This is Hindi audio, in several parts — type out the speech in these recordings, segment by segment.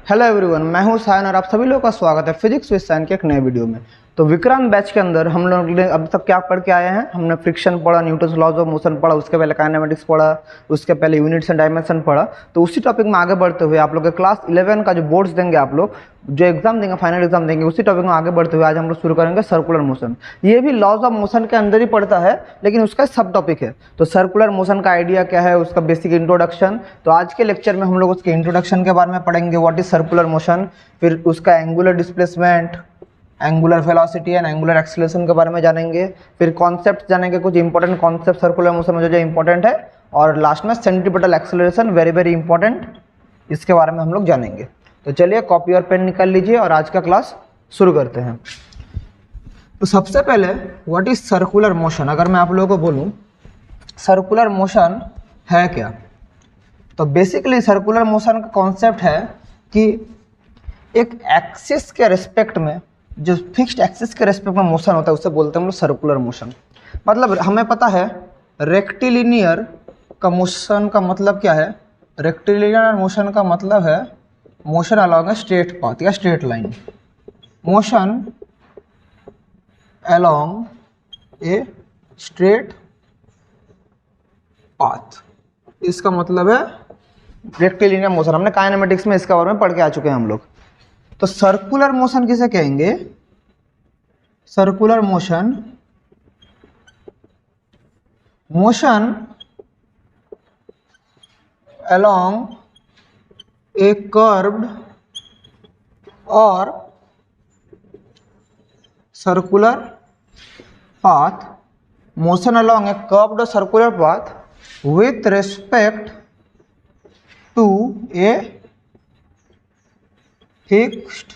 हेलो एवरीवन, मैं हूं सायन और आप सभी लोगों का स्वागत है फिजिक्स विद सायन के एक नए वीडियो में। तो विक्रांत बैच के अंदर हम लोग ने अब तक क्या पढ़ के आए हैं। हमने फ्रिक्शन पढ़ा, न्यूटन्स लॉज ऑफ मोशन पढ़ा, उसके पहले काइनेमेटिक्स पढ़ा, उसके पहले यूनिट्स एंड डायमेंशन पढ़ा। तो उसी टॉपिक में आगे बढ़ते हुए आप लोग के क्लास 11 का जो बोर्ड्स देंगे, आप लोग जो एग्जाम देंगे, फाइनल एग्जाम देंगे, उसी टॉपिक में आगे बढ़ते हुए आज हम लोग शुरू करेंगे सर्कुलर मोशन। ये भी लॉज ऑफ मोशन के अंदर ही पड़ता है, लेकिन उसका सब टॉपिक है। तो सर्कुलर मोशन का आइडिया क्या है, उसका बेसिक इंट्रोडक्शन। तो आज के लेक्चर में हम लोग उसके इंट्रोडक्शन के बारे में पढ़ेंगे, व्हाट इज सर्कुलर मोशन, फिर उसका angular displacement, angular velocity and angular acceleration के बारे में जानेंगे। फिर कॉन्सेप्ट जानेंगे, कुछ इंपॉर्टेंट कॉन्सेप्ट सर्कुलर मोशन में जो इंपॉर्टेंट है, और लास्ट में centripetal acceleration, very very important, इसके बारे में हम लोग जानेंगे। तो चलिए कॉपी और पेन निकाल लीजिए और आज का क्लास शुरू करते हैं। तो सबसे पहले व्हाट इज सर्कुलर मोशन, अगर मैं आप लोगों को बोलूं सर्कुलर मोशन है क्या, तो बेसिकली सर्कुलर मोशन का कॉन्सेप्ट है कि एक एक्सिस के रेस्पेक्ट में, जो फिक्स्ड एक्सिस के रेस्पेक्ट में मोशन होता है, उसे बोलते हैं हम लोग सर्कुलर मोशन। मतलब हमें पता है रेक्टिलिनियर का मोशन का मतलब क्या है। रेक्टिलिनियर मोशन का मतलब है motion along a straight path या straight line. Motion along a straight path, इसका मतलब है रेक्टिलिनियर मोशन। हमने काइनेमेटिक्स में इसके बारे में पढ़ के आ चुके हैं हम लोग। तो सर्कुलर मोशन किसे कहेंगे? Circular motion, motion along a curved or circular path, motion along a curved or circular path with respect to a fixed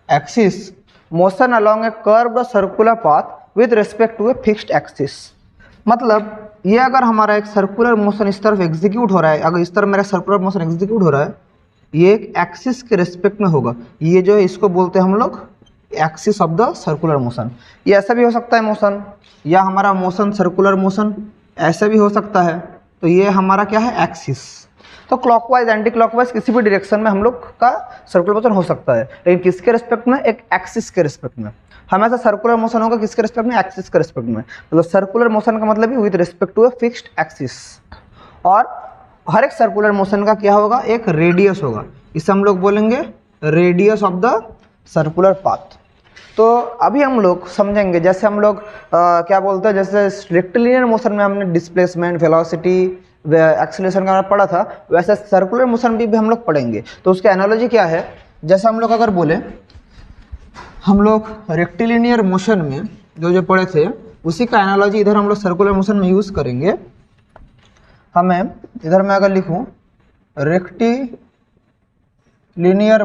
axis, motion along a curved or circular path with respect to a fixed axis। मतलब ये अगर हमारा एक सर्कुलर मोशन इस तरफ एग्जीक्यूट हो रहा है, अगर इस तरफ मेरा सर्कुलर मोशन एग्जीक्यूट हो रहा है, ये एक एक्सिस के रेस्पेक्ट में होगा। ये जो है इसको बोलते हैं हम लोग axis of the circular motion. ये ऐसा भी हो सकता है मोशन, या हमारा मोशन सर्कुलर मोशन ऐसा भी हो सकता है। तो ये हमारा क्या है, एक्सिस। तो क्लॉकवाइज एंटी क्लॉकवाइज किसी भी डायरेक्शन में हम लोग का सर्कुलर मोशन हो सकता है, लेकिन किसके रेस्पेक्ट में? एक एक्सिस के रेस्पेक्ट में। हमेशा सर्कुलर मोशन होगा किसके रेस्पेक्ट में? एक्सिस के रेस्पेक्ट में। मतलब सर्कुलर मोशन का मतलब ही with respect to a fixed axis. और हर एक सर्कुलर मोशन का क्या होगा? एक रेडियस होगा। इसे हम लोग बोलेंगे radius of the circular path. तो अभी हम लोग समझेंगे, जैसे हम लोग क्या बोलते हैं, जैसे रेक्टिलिनियर मोशन में हमने डिस्प्लेसमेंट, वेलोसिटी, एक्सीलरेशन का पढ़ा था, वैसे सर्कुलर मोशन भी हम लोग पढ़ेंगे। तो उसकी एनालॉजी क्या है? जैसे हम लोग अगर बोले, हम लोग रेक्टिलिनियर मोशन में जो पढ़े थे, उसी का एनालॉजी इधर हम लोग सर्कुलर मोशन में यूज़ करेंगे। हमें इधर मैं अगर लिखूं रेक्टिलिनियर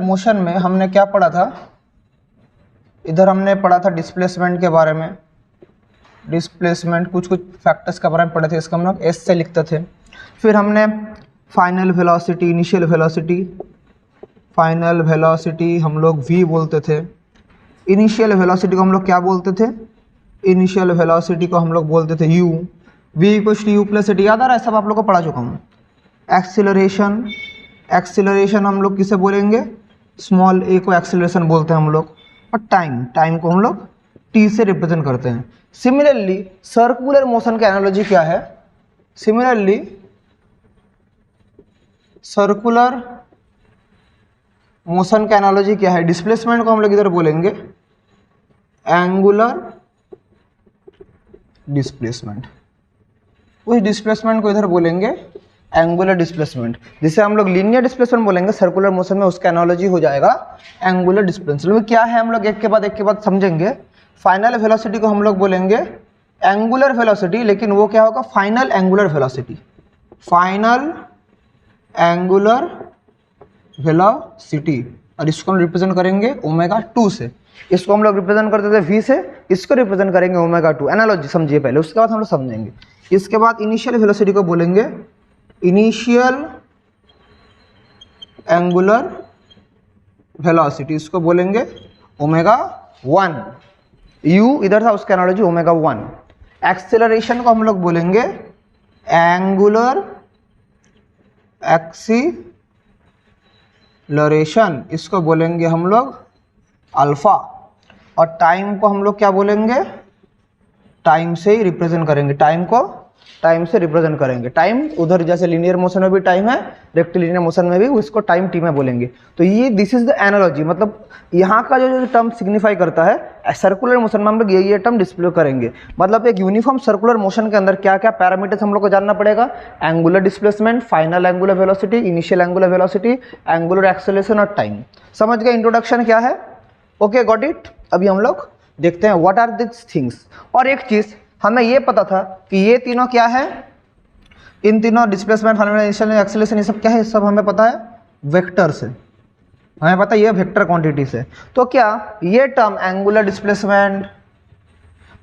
मोशन में हमने क्या पढ़ा था, इधर हमने पढ़ा था डिस्प्लेसमेंट के बारे में। डिस्प्लेसमेंट कुछ फैक्टर्स के बारे में पढ़े थे, इसका हम लोग एस से लिखते थे। फिर हमने final velocity, initial velocity, final velocity हम लोग वी बोलते थे। इनिशियल वेलोसिटी को हम लोग क्या बोलते थे? इनिशियल वेलोसिटी को हम लोग बोलते थे u। v equals to you plus t, याद आ रहा है? सब आप लोग को पढ़ा चुका हूँ। एक्सीलरेशन, एक्सीलरेशन हम लोग किसे बोलेंगे? स्मॉल a को एक्सीलरेशन बोलते हैं हम लोग। और टाइम को हम लोग t से रिप्रेजेंट करते हैं। सिमिलरली सर्कुलर मोशन का एनालॉजी क्या है? सिमिलरली सर्कुलर मोशन का एनालॉजी क्या है? डिस्प्लेसमेंट को हम लोग इधर बोलेंगे एंगुलर डिस्प्लेसमेंट। उस डिस्प्लेसमेंट को इधर बोलेंगे एंगुलर डिस्प्लेसमेंट। जिसे हम लोग लीनियर डिस्प्लेसमेंट बोलेंगे सर्कुलर मोशन में, उसका एनालॉजी हो जाएगा एंगुलर डिस्प्लेसमेंट। क्या है हम लोग एक के बाद समझेंगे। फाइनल वेलोसिटी को हम लोग बोलेंगे एंगुलर वेलोसिटी, लेकिन वो क्या होगा? Final angular velocity. Final angular velocity, और इसको हम रिप्रेजेंट करेंगे ओमेगा 2 से। इसको हम लोग रिप्रेजेंट करते थे v से, इसको रिप्रेजेंट करेंगे ओमेगा 2। एनालॉजी समझिए पहले, उसके बाद हम लोग समझेंगे। इसके बाद इनिशियल वेलोसिटी को बोलेंगे इनिशियल एंगुलर वेलोसिटी, इसको बोलेंगे ओमेगा 1। u इधर था, उसका एनालॉजी ओमेगा 1। एक्सेलरेशन को हम लोग बोलेंगे एंगुलर एक्सीलरेशन इसको बोलेंगे हम लोग अल्फा, और टाइम को हम लोग क्या बोलेंगे, टाइम से ही रिप्रेजेंट करेंगे, टाइम को टाइम से रिप्रेजेंट करेंगे। टाइम उधर जैसे लीनियर मोशन में भी टाइम है, रेक्टिलिनियर मोशन में भी उसको टाइम टी में बोलेंगे। तो ये दिस इज द एनालॉजी, मतलब यहाँ का जो टर्म सिग्निफाई करता है सर्कुलर मोशन में हम लोग ये टर्म डिस्प्ले करेंगे। मतलब एक यूनिफॉर्म सर्कुलर मोशन के अंदर क्या क्या पैरामीटर्स हम लोग को जानना पड़ेगा, angular displacement, final angular velocity, initial angular velocity, angular acceleration और टाइम। समझ गए इंट्रोडक्शन क्या है? Okay, got it. अभी हम लोग देखते हैं व्हाट आर दिस थिंग्स। और एक चीज हमें ये पता था कि ये तीनों क्या है, इन तीनों डिस्प्लेसमेंट, फाइनल, इनिशियल, एक्सेलरेशन, ये सब क्या है, सब हमें पता है वेक्टर्स है, हमें पता है ये वेक्टर क्वांटिटीज है। तो क्या ये टर्म एंगुलर डिस्प्लेसमेंट,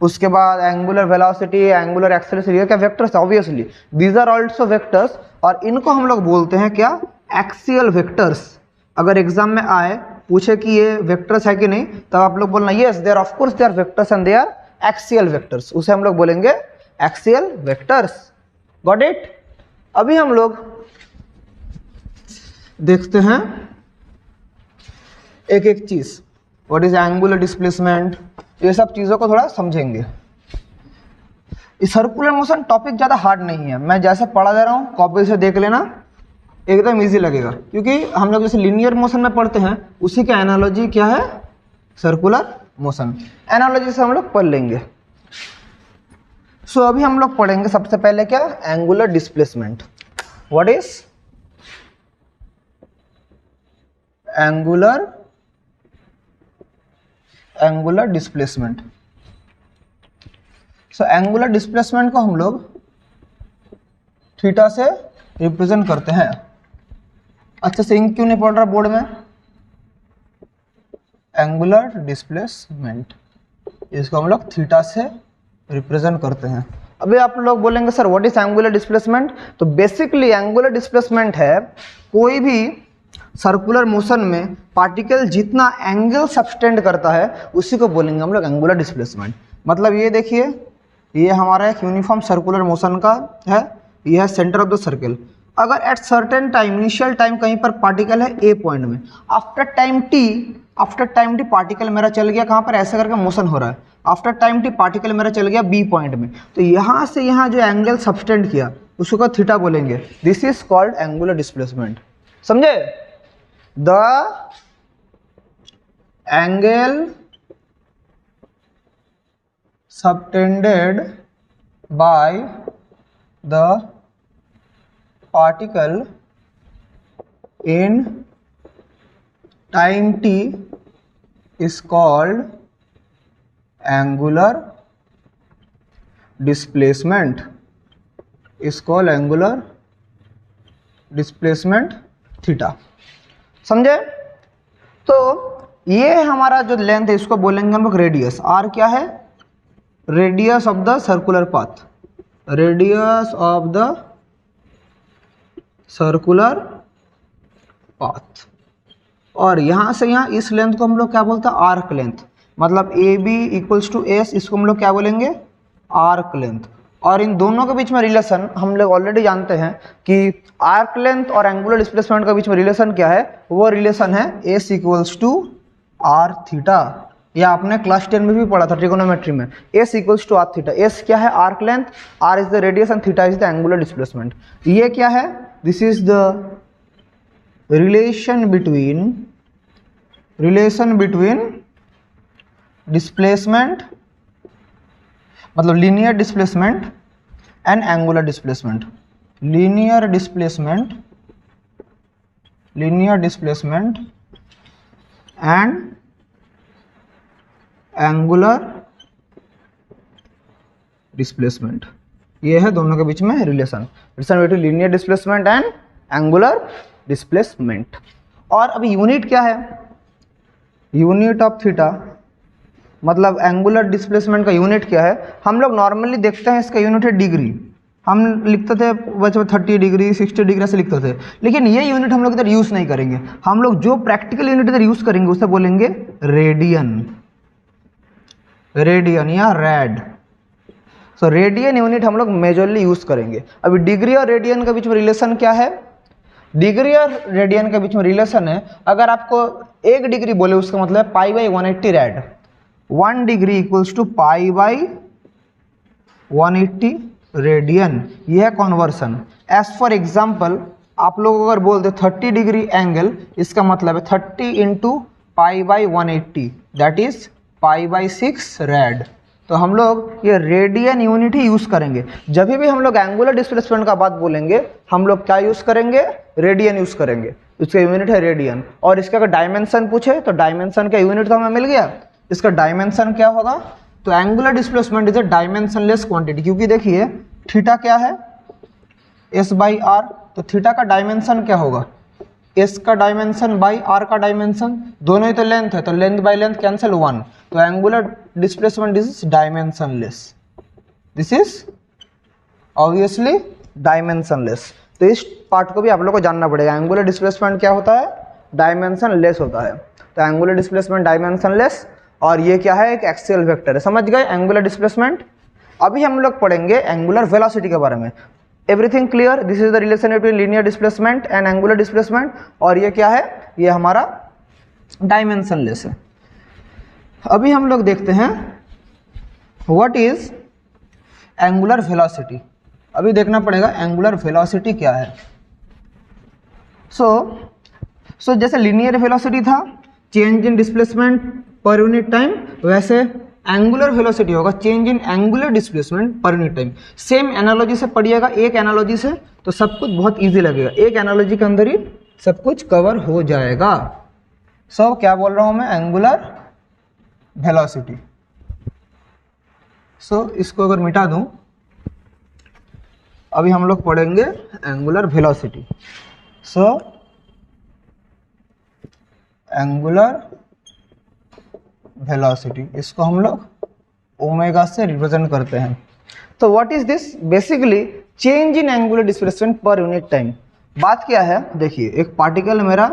उसके बाद एंगुलर वेलोसिटी, एंगुलर एक्सेलरेशन, ये क्या vectors, obviously these are also vectors, और इनको हम लोग बोलते हैं क्या, एक्सियल वेक्टर्स। अगर एग्जाम में आए पूछे कि ये वेक्टर्स है कि नहीं, तब आप लोग बोलना yes they are, of course they are vectors and they are axial vectors, उसे हम लोग बोलेंगे एक्सियल वेक्टर्स। Got it. अभी हम लोग देखते हैं एक एक चीज, व्हाट इज एंगुलर डिस्प्लेसमेंट, ये सब चीजों को थोड़ा समझेंगे। सर्कुलर मोशन टॉपिक ज्यादा हार्ड नहीं है, मैं जैसे पढ़ा जा रहा हूँ कॉपी से देख लेना, एकदम इजी लगेगा, क्योंकि हम लोग जैसे लीनियर मोशन में पढ़ते हैं उसी का एनालॉजी क्या है, सर्कुलर मोशन। एनालॉजी से हम लोग पढ़ लेंगे। सो अभी हम लोग पढ़ेंगे सबसे पहले क्या, angular displacement. What is angular displacement. So angular displacement को हम लोग थीटा से रिप्रेजेंट करते हैं। अच्छा से इंक क्यों नहीं पढ़ रहा बोर्ड में, एंगुलर डिस्प्लेसमेंट, इसको हम लोग थीटा से रिप्रेजेंट करते हैं। अभी आप लोग बोलेंगे sir what is angular displacement, तो बेसिकली एंगुलर डिस्प्लेसमेंट है कोई भी सर्कुलर मोशन में पार्टिकल जितना एंगल सबटेंड करता है उसी को बोलेंगे हम लोग एंगुलर डिस्प्लेसमेंट। मतलब ये देखिए, ये हमारा एक यूनिफॉर्म सर्कुलर मोशन का है, ये है सेंटर ऑफ द सर्कल। अगर at certain time, initial time कहीं पर पार्टिकल है ए पॉइंट में, आफ्टर टाइम टी पार्टिकल मेरा चल गया कहाँ पर, ऐसे करके मोशन हो रहा है, आफ्टर टाइम टी पार्टिकल मेरा चल गया बी पॉइंट में, तो यहाँ से यहाँ जो एंगल सबटेंड किया उसको थीटा बोलेंगे। This is called angular displacement. समझे? The angle subtended by the particle in time t is called angular displacement, is called angular displacement theta। समझे? तो ये हमारा जो लेंथ है इसको बोलेंगे हम लोग रेडियस। आर क्या है, radius of the circular path, radius of the circular path. और यहाँ से यहाँ इस लेंथ को हम लोग क्या बोलते हैं, आर्क लेंथ। मतलब A B equals to S, इसको हम लोग क्या बोलेंगे, आर्क लेंथ। और इन दोनों के बीच में रिलेशन हम लोग ऑलरेडी जानते हैं कि आर्क लेंथ और एंगुलर डिस्प्लेसमेंट के बीच में रिलेशन क्या है, वो रिलेशन है S equals to are theta. या आपने क्लास 10 में भी पढ़ा था ट्रिगोनोमेट्री में, S equals to are theta. S क्या है, arc length, R is the radius and theta is the angular displacement. ये क्या है, this is the relation between displacement, मतलब linear displacement and angular displacement. Linear displacement and angular displacement, ये है दोनों के बीच में relation between linear displacement and angular displacement. और अभी यूनिट क्या है, यूनिट ऑफ थीटा, मतलब एंगुलर डिस्प्लेसमेंट का यूनिट क्या है। हम लोग नॉर्मली देखते हैं इसका यूनिट है डिग्री, हम लिखते थे बच्चे 30 डिग्री 60 डिग्री से लिखते थे, लेकिन ये यूनिट हम लोग इधर यूज़ नहीं करेंगे। हम लोग जो प्रैक्टिकल यूनिट इधर यूज़ करेंगे उसे बोलेंगे रेडियन, रेडियन या रेड। सो रेडियन यूनिट हम लोग मेजरली यूज़ करेंगे। अभी डिग्री और रेडियन के बीच में रिलेशन क्या है, डिग्री और रेडियन के बीच में रिलेशन है। अगर आपको 1 डिग्री बोले उसका मतलब pi by 180 rad, 1 degree equals to pi by 180 radian, यह है कॉन्वर्सन। एज फॉर एग्जाम्पल आप लोग अगर बोलते 30 डिग्री एंगल, इसका मतलब है 30 into pi by 180 that is pi by 6 red. तो हम लोग ये रेडियन यूनिट ही यूज़ करेंगे। जब भी हम लोग एंगुलर डिस्प्लेसमेंट का बात बोलेंगे हम लोग क्या यूज़ करेंगे, रेडियन यूज़ करेंगे। इसका यूनिट है रेडियन। और इसका अगर डायमेंशन पूछे तो डायमेंशन का यूनिट तो हमें मिल गया, इसका डायमेंशन क्या होगा, तो angular displacement is a dimensionless quantity, क्योंकि देखिए थीटा क्या है, एस बाई आर, तो थीटा का डायमेंशन क्या होगा, एस का डायमेंशन बाई आर का डायमेंशन, दोनों ही तो लेंथ है, तो लेंथ बाई लेंथ कैंसिल 1, तो angular displacement is dimensionless, this is obviously dimensionless. तो इस पार्ट को भी आप लोग को जानना पड़ेगा, एंगुलर डिस्प्लेसमेंट क्या होता है, डायमेंशनलेस होता है। तो एंगुलर डिस्प्लेसमेंट डायमेंशनलेस, और ये क्या है, एक एक्सियल वेक्टर है। समझ गए एंगुलर डिस्प्लेसमेंट। अभी हम लोग पढ़ेंगे एंगुलर वेलोसिटी के बारे में। Everything clear, this is the relation between linear displacement and angular displacement. और ये क्या है, ये हमारा डायमेंशनलेस है। अभी हम लोग देखते हैं व्हाट इज एंगुलर वेलोसिटी। अभी देखना पड़ेगा एंगुलर वेलोसिटी क्या है। सो जैसे लीनियर वेलोसिटी था change in displacement per unit time, वैसे एंगुलर वेलोसिटी होगा change in angular displacement per unit time. Same analogy से पढ़िएगा, एक एनालॉजी से तो सब कुछ बहुत इजी लगेगा, एक एनालॉजी के अंदर ही सब कुछ कवर हो जाएगा। सो क्या बोल रहा हूँ मैं, एंगुलर वेलोसिटी। सो इसको अगर मिटा दूं, अभी हम लोग पढ़ेंगे angular velocity. So angular velocity, इसको हम लोग ओमेगा से रिप्रेजेंट करते हैं। तो what is this, basically change in angular displacement per unit time. बात क्या है, देखिए एक पार्टिकल मेरा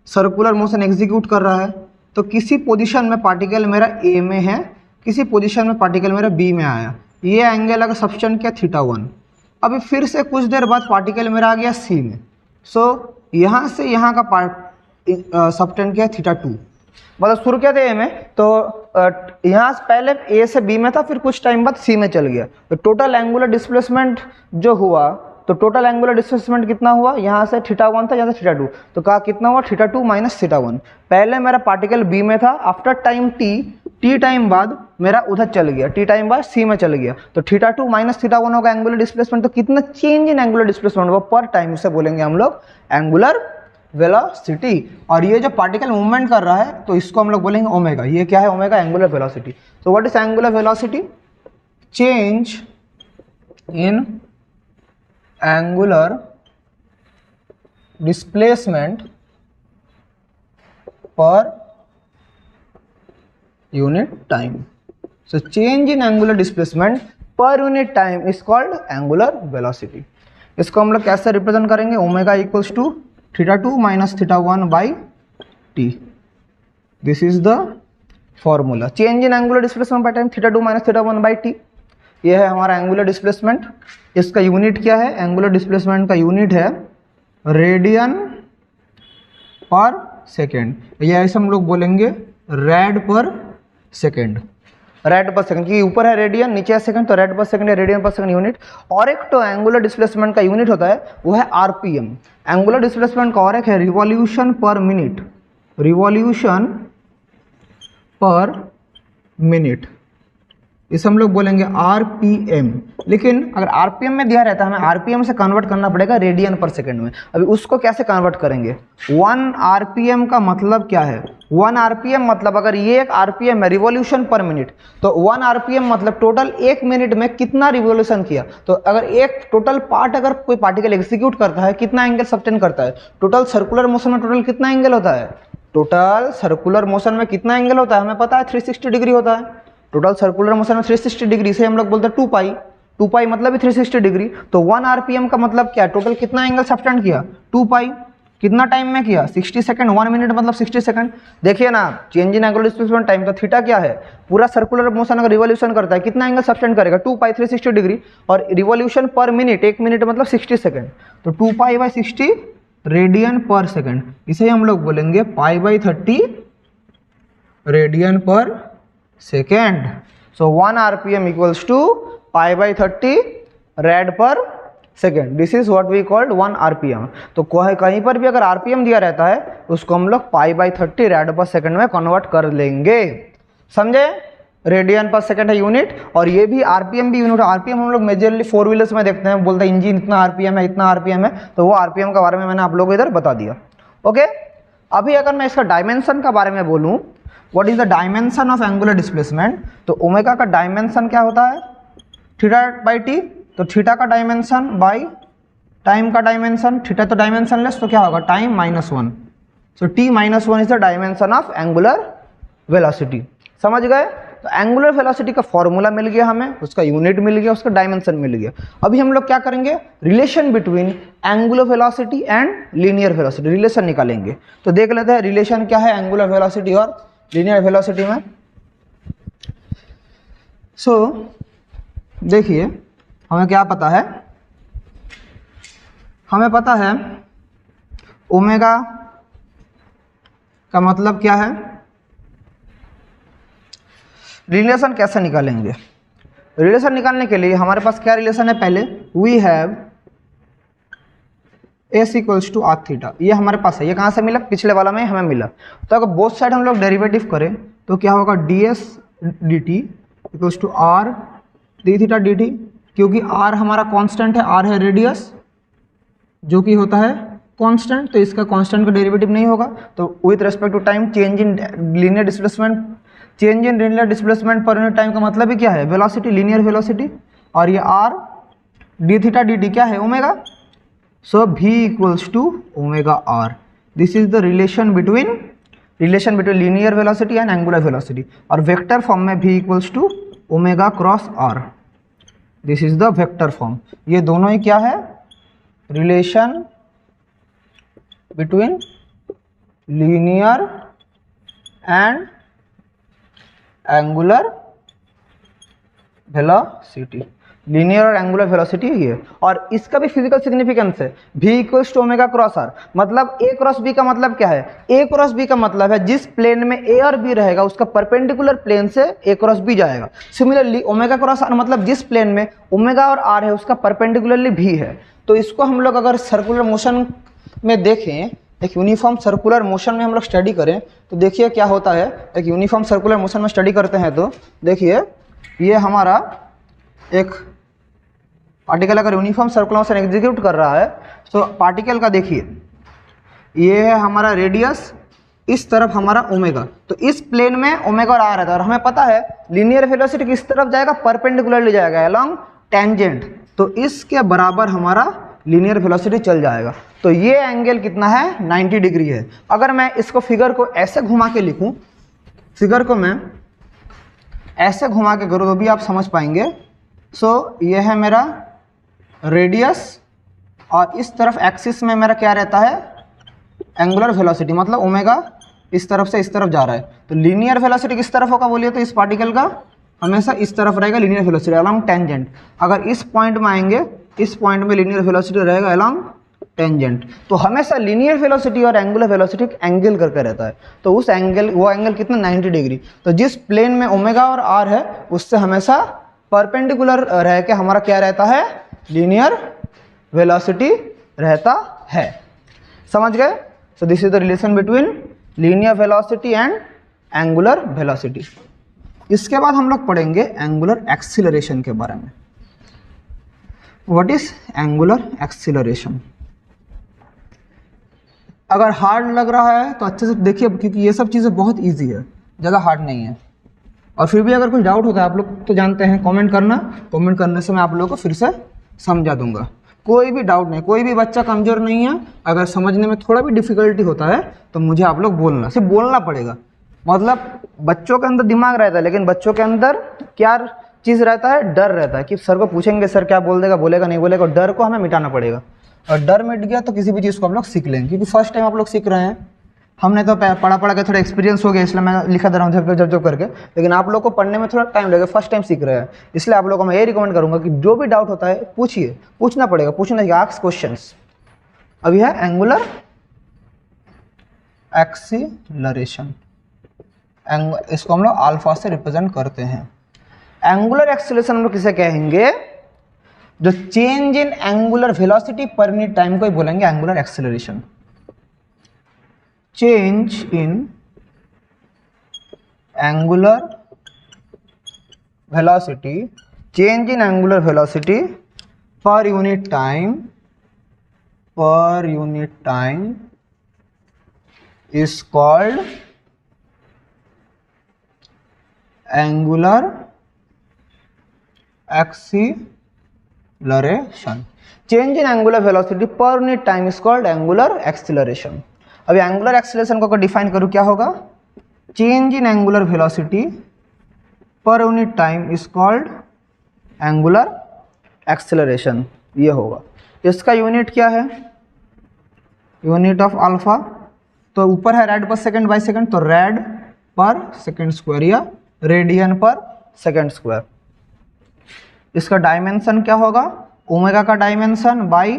सर्कुलर मोशन एग्जीक्यूट कर रहा है, तो किसी पोजीशन में पार्टिकल मेरा ए में है, किसी पोजीशन में पार्टिकल मेरा बी में आया, ये एंगल अगर सब्सटेंट किया θ1। अभी फिर से कुछ देर बाद पार्टिकल मेरा आ गया सी में, सो यहाँ से यहाँ का सब्सटेंट किया θ2, मतलब शुरू किया था ए में, तो यहाँ से पहले ए से बी में था, फिर कुछ टाइम बाद सी में चल गया। तो टोटल एंगुलर डिस्प्लेसमेंट जो हुआ, तो टोटल एंगुलर डिस्प्लेसमेंट कितना हुआ, यहाँ से θ1 था, यहाँ से θ2, तो कहा कितना हुआ θ2 माइनस θ1। पहले मेरा पार्टिकल बी में था, आफ्टर टाइम टी टाइम बाद मेरा उधर चल गया, टी टाइम बाद सी में चल गया, तो θ2 माइनस θ1 होगा एंगुलर डिस्प्लेसमेंट। तो कितना चेंज इन एंगुलर डिस्प्लेसमेंट हुआ पर टाइम, उसे बोलेंगे हम लोग एंगुलर वेलोसिटी। और ये जो पार्टिकल मूवमेंट कर रहा है तो इसको हम लोग बोलेंगे ओमेगा। ये क्या है, ओमेगा, एंगुलर वेलोसिटी। तो what is angular velocity, change in angular displacement per unit time. So change in angular displacement per unit time is called angular velocity. इसको हम लोग कैसे रिप्रेजेंट करेंगे, omega equals to θ2 minus θ1 by t. This is the formula. Change in angular displacement by time θ2 minus θ1 by t. ये है हमारा एंगुलर डिस्प्लेसमेंट। इसका यूनिट क्या है, एंगुलर डिस्प्लेसमेंट का यूनिट है रेडियन पर सेकेंड, या ऐसे हम लोग बोलेंगे red per second, red per second, क्योंकि ऊपर है रेडियन, नीचे है सेकंड, तो रेड पर सेकंड या रेडियन पर सेकंड यूनिट। और एक तो एंगुलर डिस्प्लेसमेंट का यूनिट होता है वो है आरपीएम। एंगुलर डिस्प्लेसमेंट का और एक है revolution per minute, revolution per minute, इसे हम लोग बोलेंगे आरपीएम। लेकिन अगर आरपीएम में दिया रहता है, हमें आरपीएम से कन्वर्ट करना पड़ेगा रेडियन पर सेकंड में। अभी उसको कैसे कन्वर्ट करेंगे, 1 आरपीएम का मतलब क्या है, 1 आरपीएम मतलब अगर ये एक आरपीएम है रिवॉल्यूशन पर मिनट, तो 1 आरपीएम मतलब टोटल 1 मिनट में कितना रिवॉल्यूशन किया। तो अगर एक टोटल पार्ट अगर कोई पार्टिकल एग्जीक्यूट करता है, कितना एंगल सब्टेंड करता है, टोटल सर्कुलर मोशन में टोटल कितना एंगल होता है, टोटल सर्कुलर मोशन में कितना एंगल होता है, हमें पता है 360 डिग्री होता है। टोटल सर्कुलर मोशन में 360 डिग्री से हम लोग बोलते हैं 2 पाई, 2 पाई मतलब भी 360 डिग्री। तो 1 आरपीएम का मतलब क्या, टोटल कितना एंगल सब्टेंड किया, 2 पाई, कितना टाइम में किया, 60 सेकंड, 1 मिनट मतलब 60 सेकंड। देखिए ना, change in angular displacement time, तो थीटा क्या है, पूरा सर्कुलर मोशन अगर रिवॉल्यूशन करता है कितना एंगल सब्टेंड करेगा, 2 पाई 360 डिग्री, और रिवॉल्यूशन पर मिनट, 1 मिनट मतलब 60 सेकंड, तो 2 pi by 60 radian per second, इसे हम लोग बोलेंगे π/30 radian per second. So 1 RPM equals to π/30 rad per second. This is what we called 1 RPM। तो कहीं पर भी अगर RPM दिया रहता है उसको हम लोग π/30 रेड पर सेकेंड में कन्वर्ट कर लेंगे, समझे। रेडियन पर सेकेंड है यूनिट, और ये भी RPM भी यूनिट। RPM हम लोग मेजरली 4 व्हीलर्स में देखते हैं, बोलते हैं इंजन इतना RPM है, इतना RPM है, तो वो RPM के बारे में मैंने आप लोगों को इधर बता दिया। ओके, अभी अगर मैं इसका डायमेंशन के बारे में बोलूँ, what is the dimension of angular displacement, तो ओमेगा का डायमेंशन क्या होता है, θ/t। तो थीटा का डायमेंशन बाई टाइम का डायमेंशन, थीटा तो डायमेंशन लेस, तो क्या होगा time -1। So t-1 is the dimension of angular velocity, समझ गए। तो एंगुलर वेलोसिटी का फॉर्मूला मिल गया हमें, उसका यूनिट मिल गया, उसका डायमेंशन मिल गया। अभी हम लोग क्या करेंगे, relation between angular velocity and linear velocity relation निकालेंगे। तो देख लेते हैं रिलेशन क्या है एंगुलर वेलोसिटी और लीनियर वेलोसिटी में। सो देखिए, हमें क्या पता है, हमें पता है ओमेगा का मतलब क्या है। रिलेशन कैसे निकालेंगे, रिलेशन निकालने के लिए हमारे पास क्या रिलेशन है, पहले we have s equals to r theta, ये हमारे पास है। ये कहाँ से मिला, पिछले वाला में हमें मिला। तो अगर बोथ साइड हम लोग डेरिवेटिव करें तो क्या होगा, ds dt equals to r d theta dt, क्योंकि r हमारा कांस्टेंट है, r है रेडियस जो कि होता है कांस्टेंट, तो इसका कांस्टेंट का डेरिवेटिव नहीं होगा। तो with respect to time change in linear displacement, change in linear displacement per unit time का मतलब ही क्या है, वेलोसिटी, लीनियर वेलोसिटी। और ये r d थीटा dt क्या है, omega. So v equals to omega r। This is the relation between linear velocity and angular velocity. और वेक्टर फॉर्म में v equals to omega cross r, this is the vector form. ये दोनों ही क्या है, relation between linear and angular velocity, linear और एंगुलर वेलोसिटी ये। और इसका भी फिजिकल सिग्निफिकेंस है, v equals to omega cross r। मतलब a क्रॉस b का मतलब क्या है, a क्रॉस b का मतलब है जिस प्लेन में a और b रहेगा उसका परपेंडिकुलर प्लेन से a क्रॉस b जाएगा। सिमिलरली ओमेगा क्रॉस r मतलब जिस प्लेन में ओमेगा और r है उसका परपेंडिकुलरली v है। तो इसको हम लोग अगर सर्कुलर मोशन में देखें, एक यूनिफॉर्म सर्कुलर मोशन में हम लोग स्टडी करें, तो देखिए क्या होता है। एक यूनिफॉर्म सर्कुलर मोशन में स्टडी करते हैं तो देखिए, ये हमारा एक पार्टिकल अगर यूनिफॉर्म सर्कुलर मोशन एग्जीक्यूट कर रहा है, तो पार्टिकल का देखिए, ये है हमारा रेडियस, इस तरफ हमारा ओमेगा, तो इस प्लेन में ओमेगा और आर रहता है। और हमें पता है लीनियर वेलोसिटी किस तरफ जाएगा, परपेंडिकुलरली जाएगा, अलोंग टेंजेंट। तो इसके बराबर हमारा लीनियर वेलोसिटी चल जाएगा। तो ये एंगल कितना है, 90 डिग्री है। अगर मैं इसको फिगर को ऐसे घुमा के लिखूं, फिगर को मैं ऐसे घुमा के करूँ तो भी आप समझ पाएंगे। सो ये है मेरा रेडियस, और इस तरफ एक्सिस में मेरा क्या रहता है, एंगुलर वेलोसिटी, मतलब ओमेगा इस तरफ से इस तरफ जा रहा है। तो लीनियर वेलोसिटी किस तरफ होगा बोलिए, तो इस पार्टिकल का हमेशा इस तरफ रहेगा लीनियर वेलोसिटी अलोंग टेंजेंट। अगर इस पॉइंट में आएंगे, इस पॉइंट में लीनियर वेलोसिटी रहेगा अलोंग टेंजेंट। तो हमेशा लीनियर वेलोसिटी और एंगुलर वेलोसिटी एंगल करके रहता है। तो उस एंगल, वो एंगल कितना, 90 डिग्री। तो जिस प्लेन में ओमेगा और आर है उससे हमेशा परपेंडिकुलर रह के हमारा क्या रहता है, लीनियर वेलोसिटी रहता है। समझ गए। So this is the relation between linear velocity and angular velocity. इसके बाद हम लोग पढ़ेंगे एंगुलर एक्सीलरेशन के बारे में। What is angular acceleration. अगर हार्ड लग रहा है तो अच्छे से देखिए, क्योंकि ये सब चीज़ें बहुत इजी है, ज़्यादा हार्ड नहीं है। और फिर भी अगर कुछ डाउट होता है, आप लोग तो जानते हैं, कमेंट करना, कमेंट करने से मैं आप लोगों को फिर से समझा दूंगा। कोई भी डाउट नहीं, कोई भी बच्चा कमज़ोर नहीं है। अगर समझने में थोड़ा भी डिफिकल्टी होता है तो मुझे आप लोग बोलना, सिर्फ बोलना पड़ेगा। मतलब बच्चों के अंदर दिमाग रहता है, लेकिन बच्चों के अंदर क्या चीज़ रहता है, डर रहता है कि सर को पूछेंगे सर क्या बोल देगा, बोलेगा नहीं बोलेगा। डर को हमें मिटाना पड़ेगा, और डर मिट गया तो किसी भी चीज़ को हम लोग सीख लेंगे। क्योंकि फर्स्ट टाइम आप लोग सीख रहे हैं, हमने तो पढ़ा के थोड़ा एक्सपीरियंस हो गया, इसलिए मैं लिखा दे रहा हूँ जब करके। लेकिन आप लोग को पढ़ने में थोड़ा टाइम लगेगा, फर्स्ट टाइम सीख रहे हैं। इसलिए आप लोगों को मैं ये रिकमेंड करूँगा कि जो भी डाउट होता है पूछिए, पूछना पड़ेगा, पूछना चाहिए, आस्क क्वेश्चंस। अभी है एंगुलर एक्सीलरेशन, इसको हम लोग अल्फा से रिप्रेजेंट करते हैं। एंगुलर एक्सीलरेशन हम लोग किसे कहेंगे? जो चेंज इन एंगुलर वेलोसिटी पर यूनिट टाइम को ही बोलेंगे angular acceleration. Change in angular velocity, change in angular velocity पर unit time is called angular acceleration. Change in angular velocity per unit time is called angular acceleration. अभी angular acceleration को डिफाइन करूँ क्या होगा? Change in angular velocity per unit time is called angular acceleration. ये होगा। इसका यूनिट क्या है? यूनिट ऑफ अल्फा, तो ऊपर है red per second by second, तो रेड पर सेकंड स्क्वायर या रेडियन पर सेकंड स्क्वायर। इसका डायमेंशन क्या होगा? ओमेगा का डायमेंशन बाई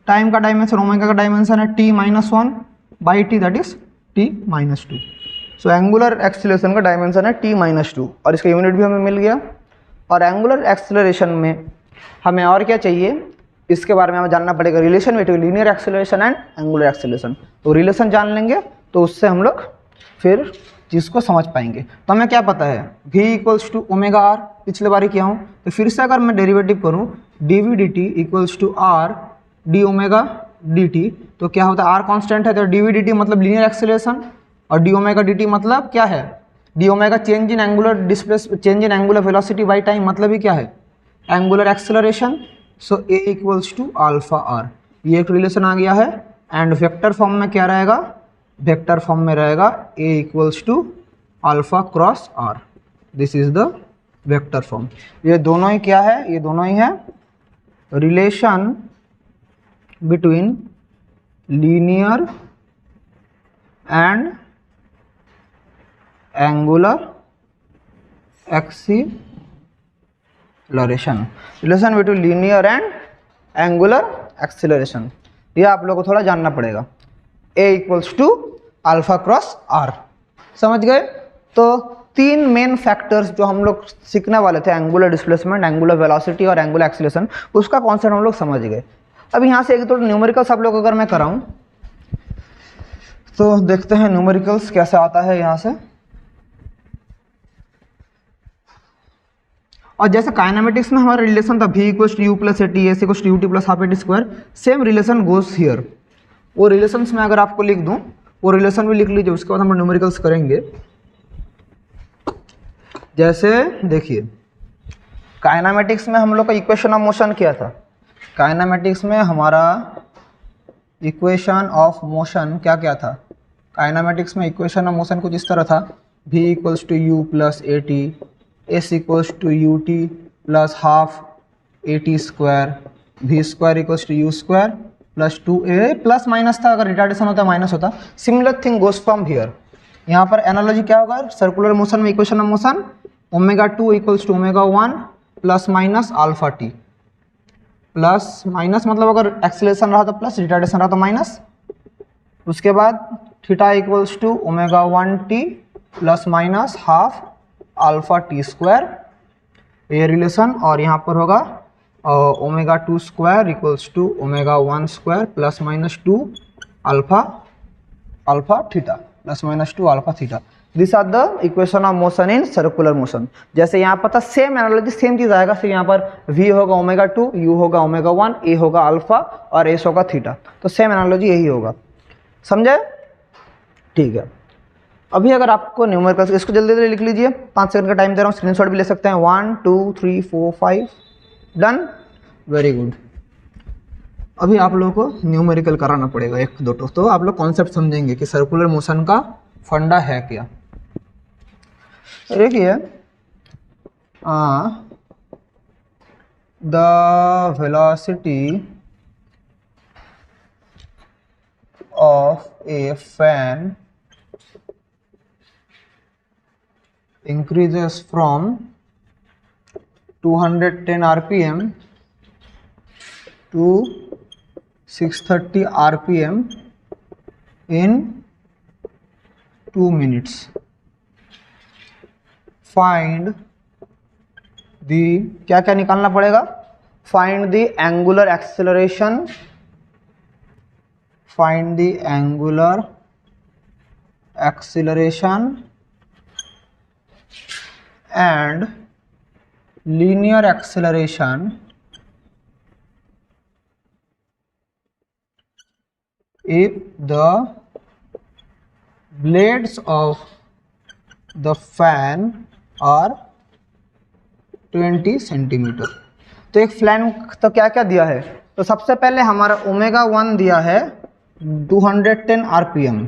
टाइम का डायमेंशन, ओमेगा का डायमेंशन है t-1 by t, that is t-2। So angular acceleration का डायमेंशन है t-2 और इसका यूनिट भी हमें मिल गया। और एंगुलर एक्सीलरेशन में हमें और क्या चाहिए, इसके बारे में हमें जानना पड़ेगा, relation between linear acceleration and angular acceleration. तो रिलेशन जान लेंगे तो उससे हम लोग फिर चीज़ को समझ पाएंगे। तो हमें क्या पता है, v equals to omega R, पिछले बार ही किया हूँ, तो फिर से अगर मैं डेरिवेटिव करूँ D V D T equals to R D omega D T, तो क्या होता है, आर कॉन्स्टेंट है तो डी वी डी टी मतलब लीनियर एक्सीलरेशन, और डी ओमेगा डी टी मतलब क्या है, D omega change in angular displace, change in angular velocity by time, मतलब ही क्या है, angular acceleration. So A equals to alpha R, ये एक रिलेशन आ गया है। एंड वेक्टर फॉर्म में क्या रहेगा, वेक्टर फॉर्म में रहेगा a equals to alpha cross r, this is the vector form. ये दोनों ही क्या है, ये दोनों ही है relation between linear and angular acceleration, relation between linear and angular acceleration, ये आप लोगों को थोड़ा जानना पड़ेगा। A equals to alpha cross r, समझ गए? तो तीन मेन फैक्टर्स जो हम लोग सीखने वाले थे, एंगुलर डिस्प्लेसमेंट, एंगुलर वेलोसिटी और एंगुलर एक्सीलरेशन, उसका कॉन्सेप्ट हम लोग समझ गए। अब यहाँ से एक तो न्यूमेरिकल्स आप लोग अगर मैं कराऊँ तो देखते हैं न्यूमेरिकल्स कैसे आता है यहाँ से। और जैसे काइनेमेटिक्स में हमारा रिलेशन था v equals to you plus A T, S equals to U T plus half A T square, same relation goes here. वो रिलेशंस में अगर आपको लिख दूं, वो रिलेशन भी लिख लीजिए, उसके बाद हम न्यूमेरिकल्स करेंगे। जैसे देखिए काइनेमेटिक्स में हम लोग का इक्वेशन ऑफ मोशन क्या था, काइनेमेटिक्स में हमारा इक्वेशन ऑफ मोशन क्या क्या था, काइनेमेटिक्स में इक्वेशन ऑफ मोशन कुछ इस तरह था, v equals to you plus A T, S equals to U T plus half A T square, V square equals to U square plus 2a, plus minus था, अगर रिटार्डेशन होता माइनस होता। Similar thing goes from here. यहाँ पर एनालॉजी क्या होगा, सर्कुलर मोशन में equation of motion omega 2 equals to omega 1 plus minus alpha T, plus minus मतलब अगर एक्सीलरेशन रहा तो प्लस, रिटार्डेशन रहा तो माइनस। उसके बाद theta equals to omega 1 T plus minus half alpha T square, ये रिलेशन। और यहाँ पर होगा omega 2 square equals to omega 1 square plus minus 2 alpha theta plus minus 2 alpha theta. This are the equation of motion in circular motion. जैसे यहाँ पता सेम एनालॉजी सेम चीज आएगा, फिर यहाँ पर v होगा ओमेगा 2, u होगा ओमेगा 1, a होगा अल्फा और s होगा थीटा, तो सेम एनालॉजी यही होगा, समझे? ठीक है। अभी अगर आपको न्यूमेरिकल्स, इसको जल्दी जल्दी लिख लीजिए, 5 सेकंड का टाइम दे रहा हूँ, स्क्रीनशॉट भी ले सकते हैं। 1 2 3 4 5 डन, वेरी गुड। अभी आप लोगों को न्यूमेरिकल कराना पड़ेगा एक दो, तो आप लोग कॉन्सेप्ट समझेंगे कि सर्कुलर मोशन का फंडा है क्या। देखिए the velocity of A fan increases from 210 rpm to 630 rpm in 2 minutes. Find the, क्या क्या निकालना पड़ेगा? Find the angular acceleration, find the angular acceleration and linear acceleration if the blades of the fan are 20 centimetre. तो एक फैन तो क्या क्या दिया है? तो सबसे पहले हमारा ओमेगा 1 दिया है 210 आरपीएम।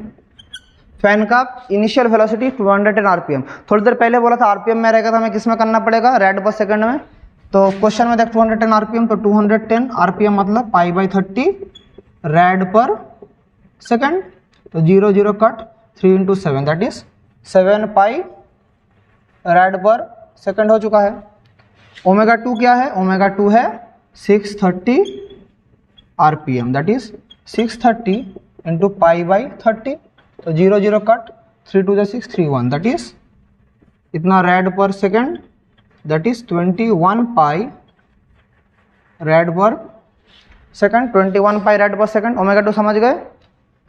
फैन का इनिशियल वेलोसिटी 210 आरपीएम। थोड़ी देर पहले बोला था आरपीएम में रहेगा, तो हमें किस में करना पड़ेगा? रेड पर सेकंड में। तो क्वेश्चन में देख 210 आरपीएम, तो 210 आरपीएम मतलब π/30 रेड पर सेकंड। तो 0 0 cut, 3 × 7 that is 7 pi red per second हो चुका है। ओमेगा 2 क्या है? ओमेगा 2 है 630 आरपीएम, दैट इज 630 × π/30। तो 0 0 कट, 3 2 6 3 1 दैट इज इतना red per second, that is 21 pi red per second. 21 pi red per second. Omega 2 समझ गए।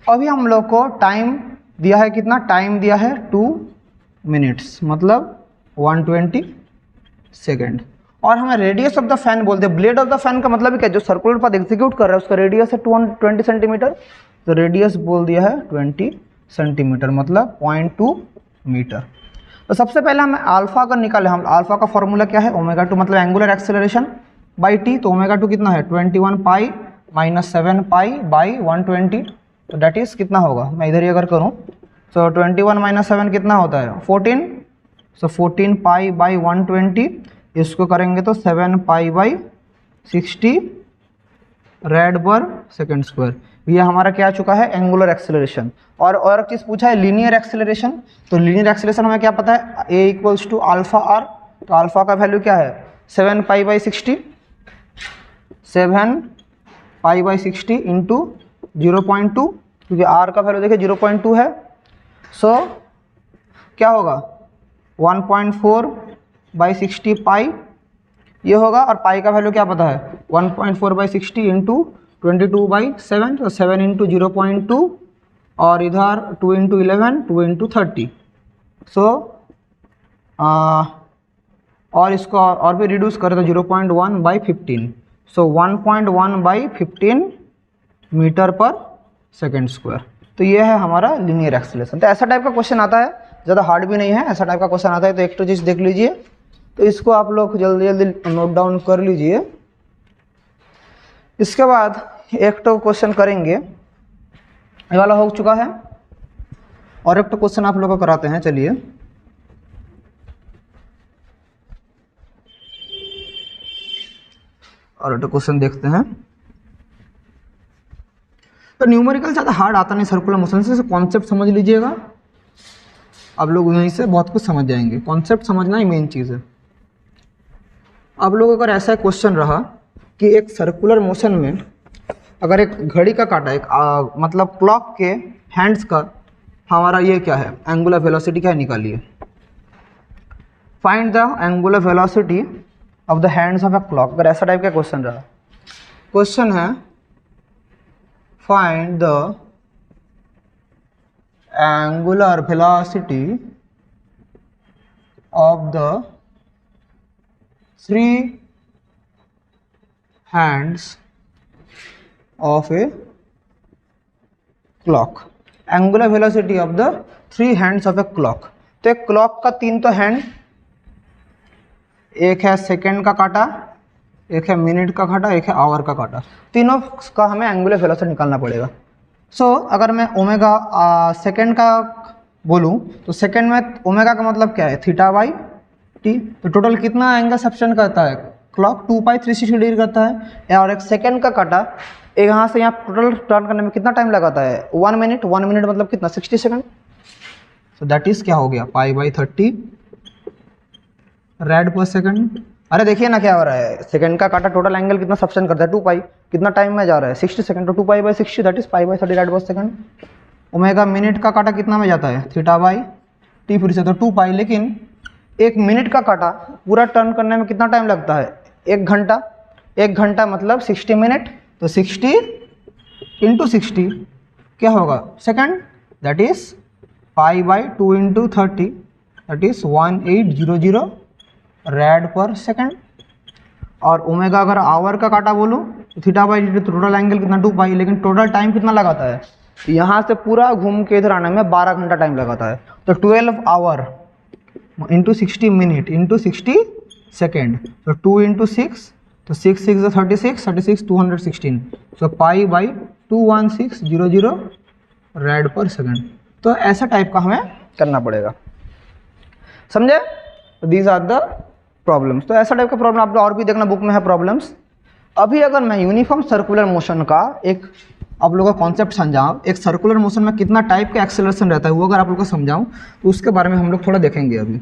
अभी हम लोग को टाइम दिया है कितना? टाइम दिया है 2 मिनट्स मतलब 120 सेकेंड। और हमें रेडियस ऑफ द फैन बोलते हैं। ब्लेड ऑफ द फैन का मतलब क्या? जो सर्कुलर पाथ एग्जीक्यूट कर रहा है उसका रेडियस है 220 सेंटीमीटर। तो रेडियस बोल दिया है 20 सेंटीमीटर मतलब 0.2 मीटर। तो सबसे पहले हमें अल्फा का निकाले। हम अल्फा का फॉर्मूला क्या है? ओमेगा 2 मतलब एंगुलर एक्सेलरेशन बाई टी। तो ओमेगा 2 कितना है? 21 पाई माइनस 7 पाई बाई 120। तो डैट इज कितना होगा? मैं इधर ही अगर करूँ तो 21 माइनस 7 कितना होता है? 14। सो 14 पाई बाई 120, इसको करेंगे तो 7 पाई by 60 red per second square. ये हमारा क्या आ चुका है? Angular acceleration. और एक चीज़ पूछा है लीनियर एक्सेलरेशन। तो लीनियर एक्सेलरेशन हमें क्या पता है? ए इक्वल्स टू अल्फा आर। तो अल्फा का वैल्यू क्या है? 7 पाई बाई 60, 7 पाई बाई 60 इंटू 0.2, क्योंकि आर का वैल्यू देखिए 0.2 है। सो क्या होगा? 1.4 बाई 60 पाई ये होगा। और पाई का वैल्यू क्या पता है? 1.4 बाई 60 इंटू 22 बाई 7। तो 7 इंटू 0.2 और इधर 2 इंटू 11, 2 इंटू 30। सो और इसको और भी रिड्यूस करें तो 0.1 बाई 15। सो 1.1 बाई 15 मीटर पर सेकेंड स्क्वायर। तो ये है हमारा लीनियर एक्सेलरेशन। तो ऐसा टाइप का क्वेश्चन आता है, ज़्यादा हार्ड भी नहीं है, ऐसा टाइप का क्वेश्चन आता है। तो एक तो चीज़ देख लीजिए, तो इसको आप लोग जल्दी जल्दी नोट डाउन कर लीजिए। इसके बाद एक तो क्वेश्चन करेंगे, ये वाला हो चुका है। और एक तो क्वेश्चन आप लोग को कराते हैं, चलिए। और एक तो क्वेश्चन देखते हैं। तो न्यूमेरिकल ज़्यादा हार्ड आता नहीं सर्कुलर मोशन से, कॉन्सेप्ट समझ लीजिएगा, आप लोग यहीं से बहुत कुछ समझ जाएंगे। कॉन्सेप्ट समझना ही मेन चीज़ है। आप लोगों का अगर ऐसा क्वेश्चन रहा कि एक सर्कुलर मोशन में अगर एक घड़ी का काटा, एक मतलब क्लॉक के हैंड्स का हमारा ये क्या है? एंगुलर वेलोसिटी क्या है? निकालिए। Find the angular velocity of the hands of a clock. अगर ऐसा टाइप का क्वेश्चन रहा, क्वेश्चन है find the angular velocity of the 3 hands of a clock। Angular velocity of the 3 hands of a clock। तो एक क्लॉक का 3 तो हैंड, एक है सेकेंड का काटा, एक है मिनट का काटा, एक है आवर का काटा। तीनों का हमें एंगुलर वेलोसिटी निकालना पड़ेगा। सो अगर मैं ओमेगा सेकेंड का बोलूँ तो सेकेंड में ओमेगा का मतलब क्या है? Theta by T. तो टोटल कितना एंगल सब्सटेंड करता है क्लॉक? 2 पाई 360 डिग्री करता है। और एक सेकेंड का काटा, एक यहाँ से यहाँ टोटल टर्न करने में कितना टाइम लगाता है? 1 मिनट। 1 मिनट मतलब कितना? 60 सेकंड। सो दैट इज क्या हो गया? π/30 रेड पर सेकंड। अरे देखिए ना क्या हो रहा है, सेकंड का काटा टोटल एंगल कितना सब्सटेंड करता है? 2 पाई। कितना टाइम में जा रहा है? 60 सेकंड। तो 2 pi by 60 that is π/30 rad per second. Omega minute का काटा कितना में जाता है, थीटा बाई टी फिर से तो 2 पाई, लेकिन 1 मिनट का काटा पूरा टर्न करने में कितना टाइम लगता है, 1 घंटा। 1 घंटा मतलब 60 मिनट, तो 60 इंटू 60 क्या होगा second, that is pi by 2 into 30, that is 1800 red per second. और ओमेगा अगर आवर का काटा बोलूँ तो थीटा बाई डी तो टोटल एंगल कितना 2 पाई, लेकिन टोटल टाइम कितना लगाता है, यहाँ से पूरा घूम के इधर आने में 12 घंटा टाइम लगाता है। तो 12 our into 60 minute into 60 second, तो 2 इंटू 6, तो 6 6 36, 36 216, so pi by 21600 rad per second. तो ऐसा टाइप का हमें करना पड़ेगा, समझे। These are the problems. तो ऐसा टाइप का प्रॉब्लम आप और भी देखना, बुक में है प्रॉब्लम्स। अभी अगर मैं यूनिफॉर्म सर्कुलर मोशन का एक आप लोगों का कॉन्सेप्ट समझाऊँ, एक सर्कुलर मोशन में कितना टाइप का एक्सेलरेशन रहता है वो अगर आप लोगों को समझाऊँ, तो उसके बारे में हम लोग थोड़ा देखेंगे। अभी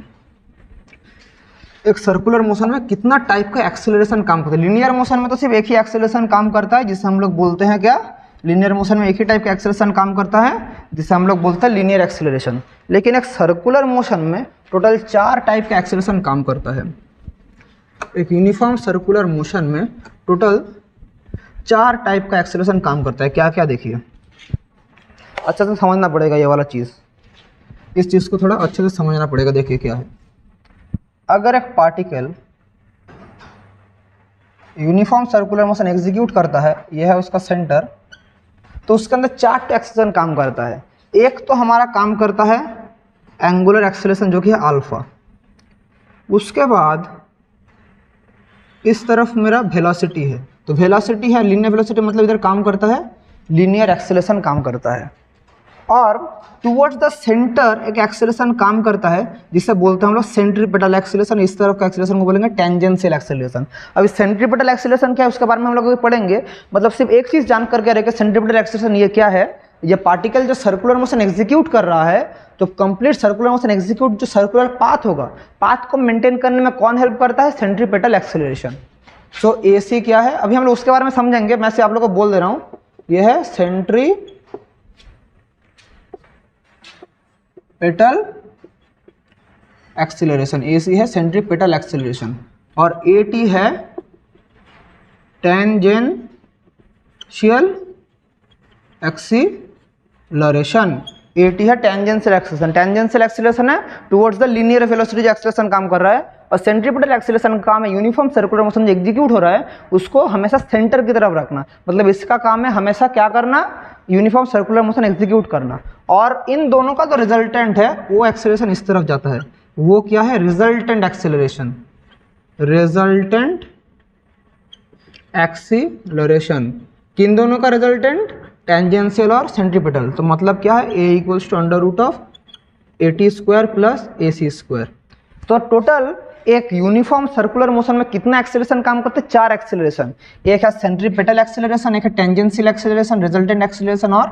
एक सर्कुलर मोशन में कितना टाइप का एक्सेलरेशन काम करता है। लीनियर मोशन में तो सिर्फ एक ही एक्सेलरेशन काम करता है, जिसे हम लोग बोलते हैं क्या, लीनियर मोशन में एक ही टाइप का एक्सेलरेशन काम करता है, जिसे हम लोग बोलते हैं लीनियर एक्सेलरेशन। लेकिन एक सर्कुलर मोशन में टोटल 4 टाइप का एक्सेलरेशन काम करता है। एक यूनिफॉर्म सर्कुलर मोशन में टोटल 4 टाइप का एक्सेलरेशन काम करता है। क्या क्या देखिए, अच्छा से समझना पड़ेगा ये वाला चीज़, इस चीज़ को थोड़ा अच्छे से समझना पड़ेगा। देखिए क्या है, अगर एक particle uniform circular motion execute करता है, यह है उसका सेंटर, तो उसके अंदर 4 एक्सेलरेशन काम करता है। एक तो हमारा काम करता है एंगुलर एक्सेलरेशन जो कि है अल्फा, उसके बाद इस तरफ मेरा वेलोसिटी है, तो वेलोसिटी है लीनियर वेलोसिटी, मतलब इधर काम करता है लीनियर एक्सेलरेशन काम करता है। और टुवर्ड्स द सेंटर एक एक्सेलरेशन काम करता है जिसे बोलते हैं हम लोग सेंट्रीपिटल एक्सेलरेशन। इस तरफ का एक्सेलरेशन को बोलेंगे टेंजेंशियल एक्सेलरेशन। अभी सेंट्रीपिटल एक्सेलरेशन क्या है उसके बारे में हम लोग पढ़ेंगे। मतलब सिर्फ एक चीज़ जान करके रहे कि सेंट्रीपिटल एक्सेलरेशन ये क्या है। ये पार्टिकल जो सर्कुलर मोशन एग्जीक्यूट कर रहा है, तो कंप्लीट सर्कुलर मोशन एग्जीक्यूट जो सर्कुलर पाथ होगा, पाथ को मेंटेन करने में कौन हेल्प करता है, सेंट्रीपिटल एक्सेलरेशन। सो AC क्या है अभी हम लोग उसके बारे में समझेंगे। मैं से आप लोग को बोल दे रहा हूँ, ये है सेंट्रीपिटल एक्सेलरेशन, AC है सेंट्रीपिटल एक्सेलरेशन, और AT है टेंजेंशियल एक्सीलरेशन। AT है टेंजेंशियल एक्सेलरेशन। टेंजेंशियल एक्सेलरेशन है टुवर्ड्स द लीनियर वेलोसिटी जो एक्सेलरेशन काम कर रहा है, और सेंट्रीपिटल एक्सेलरेशन का काम है यूनिफॉर्म सर्कुलर मोशन जो एग्जीक्यूट हो रहा है उसको हमेशा सेंटर की तरफ रखना। मतलब इसका काम है हमेशा क्या करना, यूनिफॉर्म सर्कुलर मोशन एग्जीक्यूट करना। और इन दोनों का जो रिजल्टेंट है वो एक्सेलरेशन इस तरफ जाता है, वो क्या है, रिजल्टेंट एक्सेलरेशन। रिजल्टेंट एक्सीलरेशन किन दोनों का रिजल्टेंट, टेंजेंशियल और सेंट्रीपिटल। तो मतलब क्या है, A equals to under root of AT square plus AC square. तो टोटल एक यूनिफॉर्म सर्कुलर मोशन में कितना एक्सेलरेशन काम करते हैं, 4 एक्सेलरेशन। एक है सेंट्रीपिटल एक्सेलरेशन, एक है टेंजेंशियल एक्सेलरेशन, रिजल्टेंट एक्सेलरेशन और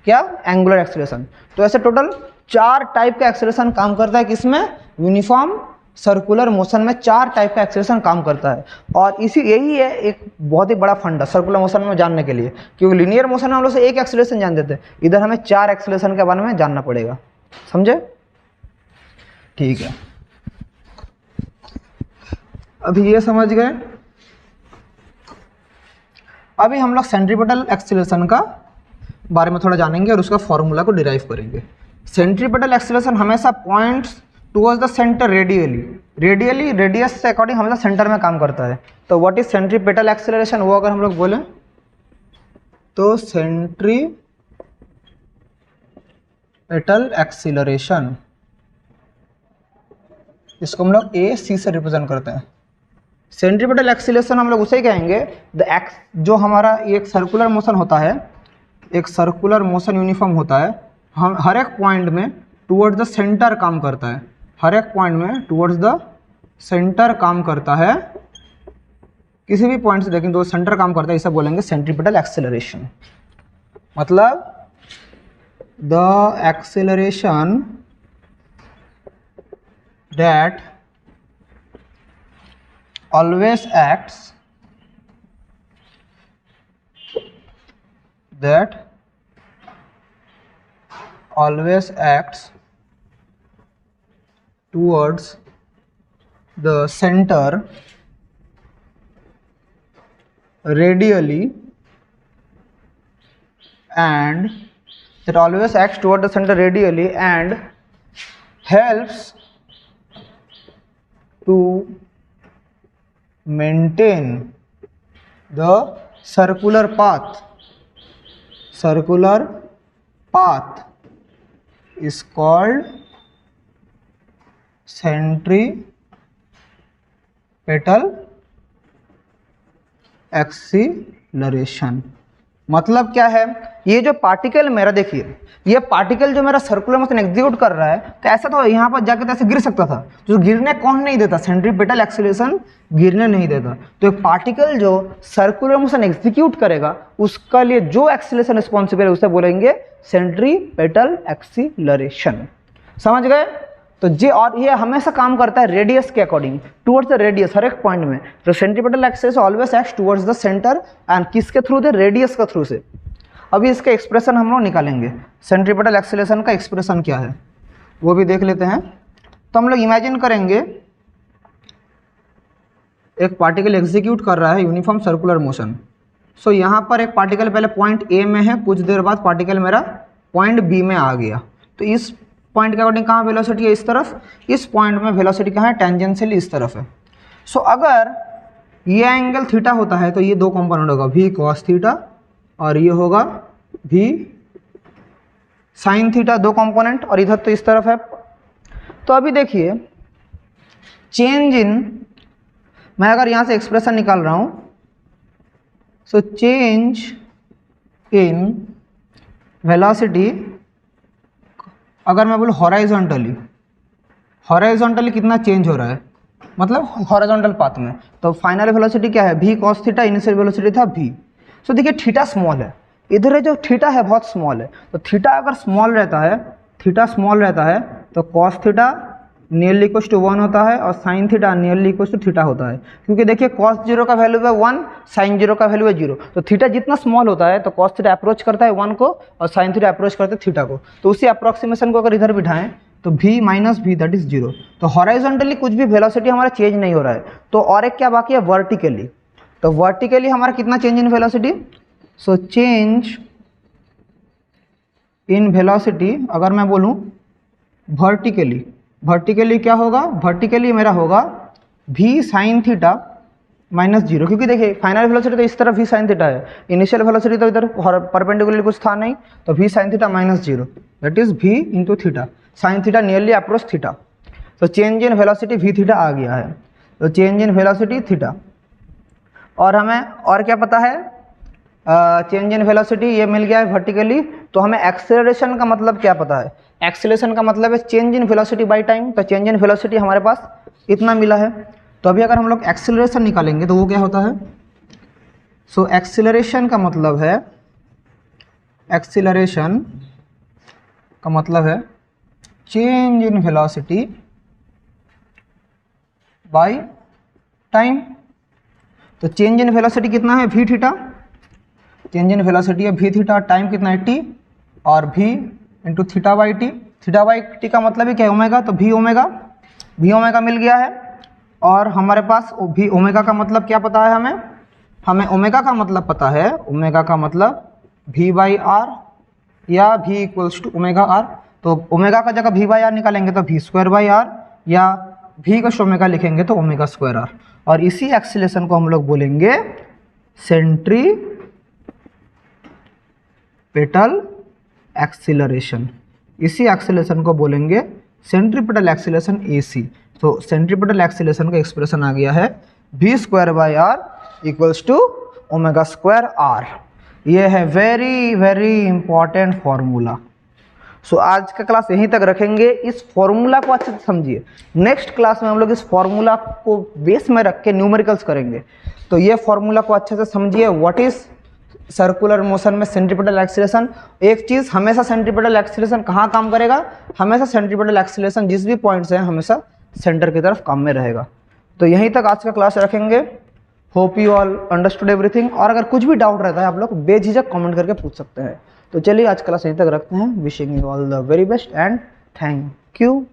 क्या, एंगुलर एक्सेलरेशन। तो ऐसे टोटल 4 टाइप का एक्सेलरेशन काम करता है किसमें, यूनिफॉर्म सर्कुलर मोशन में 4 टाइप का एक्सेलरेशन काम करता है। और इसी यही है एक बहुत ही बड़ा फंडा सर्कुलर मोशन में जानने के लिए, क्योंकि लीनियर मोशन में हम लोग से एक एक्सेलरेशन जान देते हैं, इधर हमें 4 एक्सेलरेशन के बारे में जानना पड़ेगा। समझे, ठीक है। अभी ये समझ गए। अभी हम लोग सेंट्रीपिटल एक्सेलरेशन का बारे में थोड़ा जानेंगे और उसका फॉर्मूला को डिराइव करेंगे। सेंट्रीपिटल एक्सेलरेशन हमेशा points towards the centre radially radius से अकॉर्डिंग हमेशा सेंटर में काम करता है। तो व्हाट इज सेंट्रीपिटल एक्सेलरेशन, वो अगर हम लोग बोलें तो सेंट्रीपिटल एक्सेलरेशन, इसको हम लोग AC से रिप्रेजेंट करते हैं। सेंट्रीपिटल एक्सेलरेशन हम लोग उसे ही कहेंगे जो हमारा एक सर्कुलर मोशन होता है, एक सर्कुलर मोशन यूनिफॉर्म होता है, हम हर एक पॉइंट में टुवर्ड्स द सेंटर काम करता है, हर एक पॉइंट में टुवर्ड्स द सेंटर काम करता है, किसी भी पॉइंट से देखें तो सेंटर काम करता है, इसे बोलेंगे सेंट्रीपिटल एक्सेलरेशन। मतलब the acceleration that always acts that always acts towards the center radially and helps to maintain the circular path is called centripetal acceleration. मतलब क्या है, ये जो पार्टिकल मेरा, देखिए ये पार्टिकल जो मेरा सर्कुलर मोशन एग्जीक्यूट कर रहा है, तो ऐसा तो यहाँ पर जाकर तो ऐसे गिर सकता था, जो गिरने कौन नहीं देता, सेंट्रीपेटल एक्सीलरेशन गिरने नहीं देता। तो एक पार्टिकल जो सर्कुलर मोशन एग्जीक्यूट करेगा उसका लिए जो एक्सीलरेशन रिस्पॉन्सिबल है उसे बोलेंगे सेंट्रीपेटल एक्सीलरेशन। समझ गए? तो ये हमेशा काम करता है रेडियस के अकॉर्डिंग, टुवर्ड्स द रेडियस, हर एक पॉइंट में। तो centripetal acceleration always acts towards the centre and किसके थ्रू थे, रेडियस के थ्रू से। अभी इसका एक्सप्रेशन हम लोग निकालेंगे, सेंट्रीपेटल एक्सीलरेशन का एक्सप्रेशन क्या है वो भी देख लेते हैं। तो हम लोग इमेजिन करेंगे एक पार्टिकल एग्जीक्यूट कर रहा है यूनिफॉर्म सर्कुलर मोशन। सो यहाँ पर एक पार्टिकल पहले पॉइंट ए में है, कुछ देर बाद पार्टिकल मेरा पॉइंट बी में आ गया। तो इस पॉइंट के अकॉर्डिंग कहाँ वेलोसिटी है, इस तरफ। इस पॉइंट में वेलोसिटी कहाँ है, टेंजेंशियली इस तरफ है। सो अगर ये एंगल थीटा होता है तो ये दो कंपोनेंट होगा, v cos थीटा और ये होगा v sin थीटा, दो कंपोनेंट, और इधर तो इस तरफ है। तो अभी देखिए चेंज इन, मैं अगर यहाँ से एक्सप्रेशन निकाल रहा हूँ, सो चेंज इन वेलोसिटी, अगर मैं बोलूँ हॉराइजॉन्टली कितना चेंज हो रहा है, मतलब हॉरिजॉन्टल पाथ में, तो फाइनल वेलोसिटी क्या है, v cos theta, initial velocity था v। सो देखिए थीटा स्मॉल है, इधर है जो थीटा है बहुत स्मॉल है। तो थीटा अगर स्मॉल रहता है तो cos theta nearly equals to 1 होता है और sin theta nearly equals to theta होता है। क्योंकि देखिए cos 0 का वैल्यू है 1, sin 0 का वैल्यू है 0। तो थीटा जितना स्मॉल होता है तो cos थीटा अप्रोच करता है 1 को और sin थीटा अप्रोच करता है थीटा को। तो उसी अप्रोक्सीमेशन को अगर इधर बिठाएं तो v minus v that is 0। तो हॉराइजॉन्टली कुछ भी वेलोसिटी हमारा चेंज नहीं हो रहा है। तो और एक क्या बाकी है, वर्टिकली। तो वर्टिकली हमारा कितना change in velocity, so change in velocity अगर मैं बोलूँ वर्टिकली क्या होगा, वर्टिकली मेरा होगा v sin थीटा माइनस 0। क्योंकि देखिए फाइनल वेलोसिटी तो इस तरफ v sin थीटा है, इनिशियल वेलोसिटी तो इधर परपेंडिकुलरली कुछ था नहीं, तो v sin theta minus 0 that is v into theta, sin theta nearly approach theta. तो change in velocity v theta आ गया है, तो चेंज इन वेलोसिटी थीटा। और हमें और क्या पता है, चेंज इन वेलोसिटी ये मिल गया है वर्टिकली। तो हमें एक्सेलरेशन का मतलब क्या पता है, एक्सेलरेशन का मतलब है change in velocity by time. तो चेंज इन वेलोसिटी हमारे पास इतना मिला है। तो अभी अगर हम लोग एक्सेलरेशन निकालेंगे तो वो क्या होता है, सो एक्सेलरेशन का मतलब है change in velocity by time. तो चेंज इन वेलोसिटी कितना है, v theta, change in velocity है v थीटा, टाइम कितना है t, और v into theta by T. Theta by T का मतलब ही क्या है, ओमेगा। तो v ओमेगा मिल गया है। और हमारे पास v ओमेगा का मतलब क्या पता है, हमें ओमेगा का मतलब पता है, ओमेगा का मतलब v बाई आर या v equals to omega R. तो ओमेगा का जगह v बाई आर निकालेंगे तो v स्क्वायर बाई आर, या v का ओमेगा लिखेंगे तो ओमेगा स्क्वायर आर। और इसी एक्सीलरेशन को हम लोग बोलेंगे सेंट्रीपेटल एक्सीलरेशन। इसी एक्सीलरेशन को बोलेंगे सेंट्रीपेटल एक्सीलरेशन AC। तो सेंट्रीपेटल एक्सीलरेशन का एक्सप्रेशन आ गया है v square by R equals to omega square R. ये है very very important formula. So आज का क्लास यहीं तक रखेंगे। इस फॉर्मूला को अच्छे से समझिए। नेक्स्ट क्लास में हम लोग इस फॉर्मूला को बेस में रख के न्यूमेरिकल्स करेंगे। तो ये फॉर्मूला को अच्छे से समझिए। व्हाट इज सर्कुलर मोशन में सेंट्रीपेटल एक्सीलरेशन। एक चीज़, हमेशा सेंट्रीपेटल एक्सीलरेशन कहाँ काम करेगा, हमेशा सेंट्रीपेटल एक्सीलरेशन जिस भी पॉइंट्स हैं हमेशा सेंटर की तरफ काम में रहेगा। तो यहीं तक आज का क्लास रखेंगे। Hope you all understood everything. और अगर कुछ भी डाउट रहता है आप लोग बेझिझक कमेंट करके पूछ सकते हैं। तो चलिए आज क्लास यहीं तक रखते हैं। Wishing you all the very best and thank you.